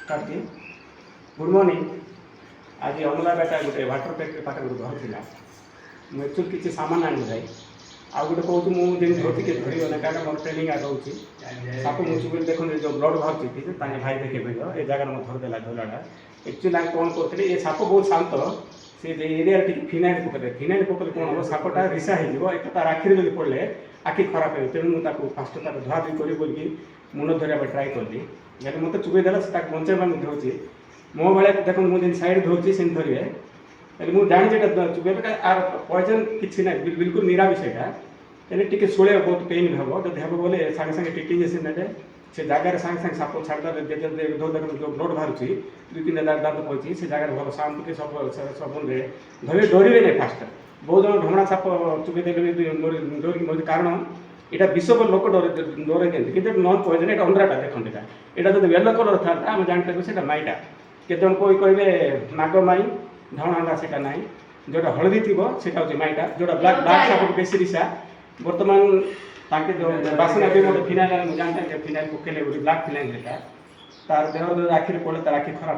काटी good morning आज अमला बेटा गोटे वाटर फैक्ट्री पाखे गोटे घर था मुझे एक्चुअली किसी सामान आनी जाए आउ गोटे कहूँ मुझे धोती के धरगले क्या मोर ट्रेनिंग आ रोचे साप मुझे देखते जो ब्लड बाहर भाई देखे ये जगह मैं धरदेला धोलाटा एक्चुअली आम कौन करते ये साप बहुत शांत से एरिया फिनाइल पकड़े कौन हम सापटा रिसा हो एक तार आखिरी जब पड़े आखि खराब हो तेणु मुझे फास्ट तार धुआधुई करी बोलिकी मुंड धरवा ट्राए कली जब मत चुबईदेला से बचाइबा धोची मो भाई देख मुझे साइड धोची से धरवे मुझे जानी चुबे आर पॉइजन किसी ना बिल्कुल निरामिष यहाँ टे शुणे बहुत पेन हम जब हम बोले सागे सागे टीटी जेसी ने से जगार सागे सागे साप छाड़देले जो ब्लड बाहर दुई तीन दाँत पड़ी से जगह भल शांति सब सबन धरे डरवे नहीं फास्ट बहुत जन ढमणा साप चुबईदेले डरिक मर कारण यहाँ विश्व लोक डर दिखते कि नन पॉइजन ये अंधराटा देखते यहाँ जो येलो कलर था आम जापर से माईटा केतन कोई कहे नागमाई धणा से ना जोटा हलदी थी से माईटा जोटा ब्लाक ब्लाक साप बेसी रिसा बर्तमान जो बासना भी मतलब फिनाइल जानते हैं फिनाइल पकेले ब्लाक फिनाइल तार देह आखिरी पड़े तार आखि खराब